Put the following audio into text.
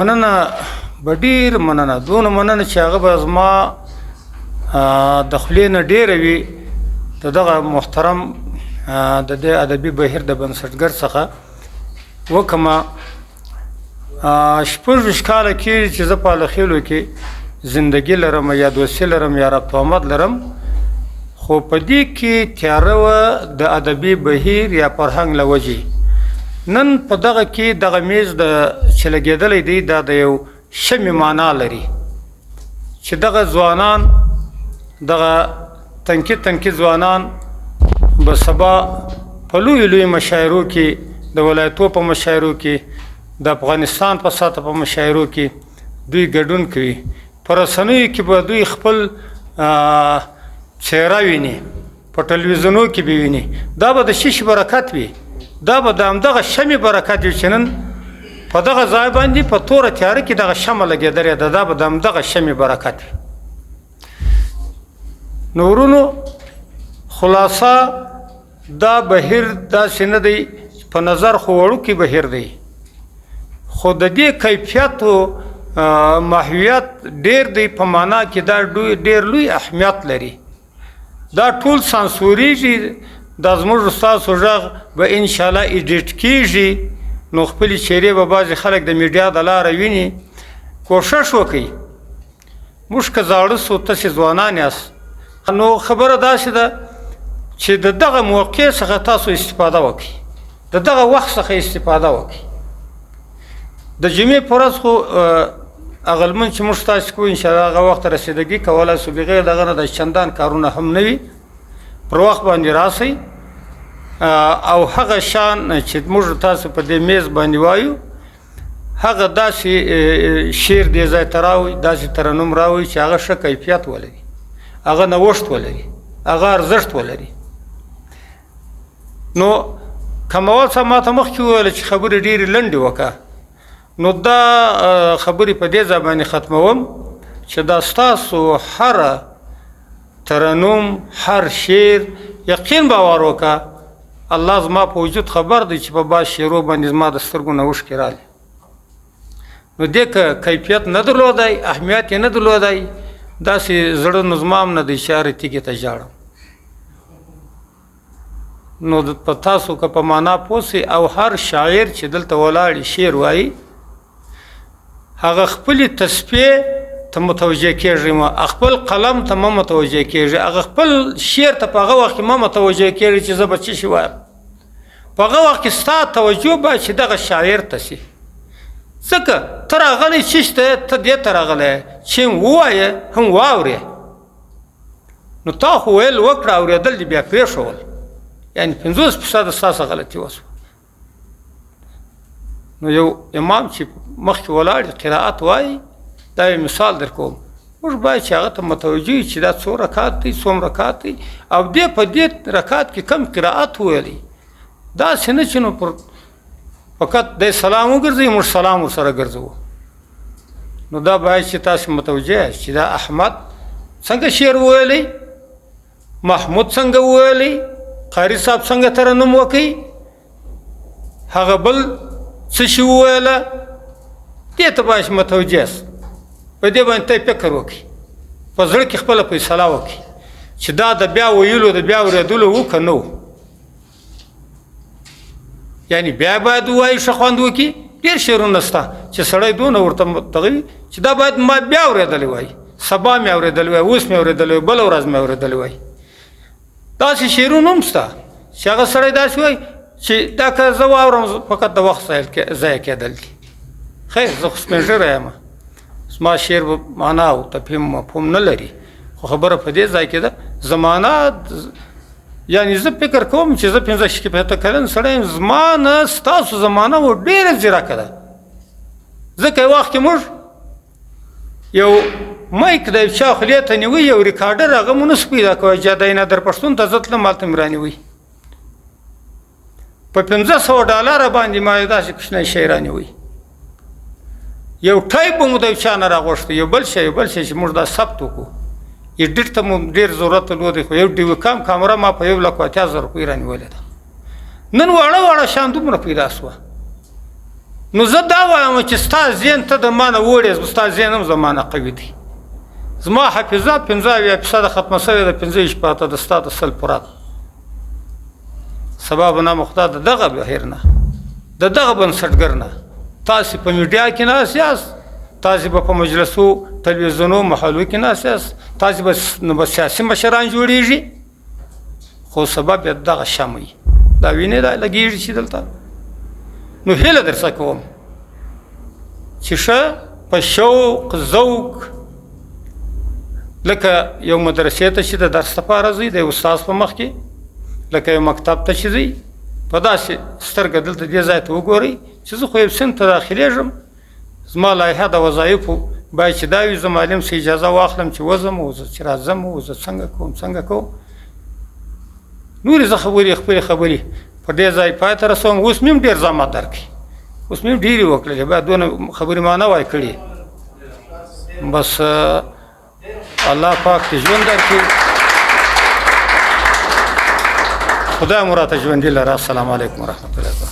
مننه به ډېر مننه دونه مننه چې هغه به زما د خولې نه ډېره وي د دغه محترم د دې ادبي بهیر د بنسټګر څخه وکړمه. شپږ کاله کېږي چې زه په الخیلو کې زندګي لرم یا دوستي لرم یا ربط آمد لرم، خو په دې کې تیاره وه د ادبي بهیر یا فرهنګ له وجې. نن په دغه کې دغه میز چې لګېدلی دی دا د یو شمې معنا لري چې دغه ځوانان دغه تنکي ځوانان به سبا په لویو مشاعرو کې د ولایتو په مشاعرو کې د افغانستان په سطح په مشاعرو کې دوی ګډون کوي. په رسنیو کې به دوی خپل څهره ویني، په ټلویزیونو کې به ویني. دا به د شیش برکت وي، دا به د همدغه شمې برکت وي چې نن په دغه ځای باندې په توره تیاره کې دغه شمه لګېدلې ده، دا به د همدغه شمې برکت وي. نو ورونو خلاصه دا بهیر داسې نه دی، په نظر خو وړوکی بهیر دی، خو د دې کیفیت و ماهیت ډېر دی. په معنا کې دا ډېر لوی اهمیت لري. دا ټول سانسوریږي، دا زموږ ستاسو غږ به انشاءالله ایډیټ کېږي، نو خپلې چهرې به بعضې خلک د میډیا د لاره ویني. کوښښ وکئ، موږ که زاړه سو تاسې ځوانان یاست، نو خبره داسې ده چې د دغه موقع څخه تاسو استفاده وکړئ، د دغه وخت څخه استفاده وکړئ. د جمعې په ورځ خو هغه لمونځ چې موږ تاسې کوو انشاءالله هغه وخت رسیدګي کولی سو، بغیر دغه نه د چندان کارونه هم نه وي. پر وخت باندې راسئ او هغه شان چې موږ تاسو په دې میز باندې وایو هغه داسې شعر دې ځای ته راوړئ، داسې ترنم راوړئ چې هغه ښه کیفیت ولري، هغه نوښت ولري، هغه ارزښت ولري. نو کموال صاحب ما ته مخکې وویله چې خبرې ډېرې لنډې وکړه، نو دا خبرې په دې ځای باندې ختموم چې دا ستاسو هره ترنم، هر شعر یقین باور وکړه الله زما په وجود خبر دی چې په بعض شعرو باندې زما د سترګو نه اوښکې راغلې. نو دې که کیفیت نه درلودی، اهمیت یې نه درلودی، داسې زړه نو زما هم نه دی چې هرې تیږې ته ژاړم. نو په تاسو که په معنا پوه سئ او هر شاعر چې دلته ولاړ شعر وایي هغه خپلې تصفیې ته متوجه کېږي، خپل قلم ته مه متوجه کېږي، هغه خپل شعر ته په هغه وخت کې مه متوجه کېږي چې زه به څه شي وایم. په هغه وخت کې ستا توجه باید چې دغه شاعر ته شي، ځکه ته راغلی چیش ته، ته دې ته راغلی چې هم ووایې هم واورې. نو تا خو ویل وکړه، اورېدل دې بیا پرېښول، یعنې 50% ستاسو غلطي وسوه. نو یو امام چې مخکې ولاړ قرائت وایي، دا یو مثال در کوم، موږ باید چې هغه ته متوجه یو چې دا څو رکات دی، څوم رکات دی، او دې په دې رکات کې کم قرائت وویلی. داسې نه چې نو فقط دی سلام وګرځوي، موږ سلام ورسره ګرځوو. نو دا باید چې تاسو متوجه یاست چې دا احمد څنګه شعر وویلی، محمود څنګه وویلی، قاري صاحب څنګه ترنم وکړي، هغه بل څه شي وویله، دې ته باید متوجه یاست. په دې باندې ته فکر وکړي، په زړه کې خپله فیصله وکړي چې دا د بیا ویلو د بیا اورېدلو و که نه و. یعنې بیا باید ووایي ښه خوند وکړي. ډېر شعرونه شته چې سړی دونه ورته دغه وي چې دا باید ما بیا اورېدلی وایي، سبا مې اورېدلی وایي، اوس مې اورېدلی وایي، بله ورځ مې اورېدلی وایي. داسې شعرونه هم شته چې هغه سړی داسې وایي چې دا که زه واورم فقط د وخت ضایع کېدل دي. خیر زه خو سپین ږیری یم، زما شعر به معنا او تفهیم مفهوم نه لري، خو خبره په دې ځای کې ده زمانه، یعنې زه فکر کوم چې زه 50 کلن سړی یم، زما نه ستاسو زمانه و ډېره ځیرکه ده. ځکه یو وخت کې موږ یو مایک د یو چا خولې ته نیوی، یو ریکارډر هغه مو نسو پیدا کوی، جادی نادر پښتون ته زه تلم هلته مې رانیوی، په $500 باندې ما یو داسې کوچنی شی رانیوی. یو ټایپ به مو د یو چا نه راغوښتی، یو بل شی چې موږ دا ثبت وکړو. ایډیټ ته مو ډېر ضرورت درلود، خو یو ډیوکام کامره ما په 1,80,000 روپۍ رانیولې ده. نن واړه شیان دومره پیدا سوه نو زه دا وایم چې ستا ذهن ته د ما نه وړې ستا ذهن هم زما نه قوي دی زما حافظه 50% ختمه شوې ده 50 د ستا د سل پوره ده سبا به نام خدا د دغه بهیر نه د دغه بنسټګر نه تاسې په میډیا کې ناست یاست تاسې به په مجلسو تلویزیونو محلو کې ناست یاست تاسې به سیاسي مشران جوړېږي خو سبا بیا دغه شم وي دا وینې دا لګېږي چې دلته نو هیله در څه کوم چې ښه په شوق ذوق لکه یو مدرسې ته چې د درس لپاره ځئ د یو استاذ په مخ کې لکه یو مکتب ته چې ځئ په داسې سترګه دلته دې ځای ته وګورئ چې زه خو یو صنف ته داخلېږم زما لایحه د وظایفو باید چې دا وي زه معلم څخه اجازه واخلم چې وځم او زه چې راځم او زه څنګه کوم نورې زه خپلې خبرې په دې ځای پای ته رسوم اوس مې هم ډېر زحمت درکړي اوس مې هم ډېرې وکړلې باید دونه خبرې ما نه وای کړې بس الله پاک دې ژوند درکړي خدای مو راته ژوندي لره السلام علیکم ورحمت الله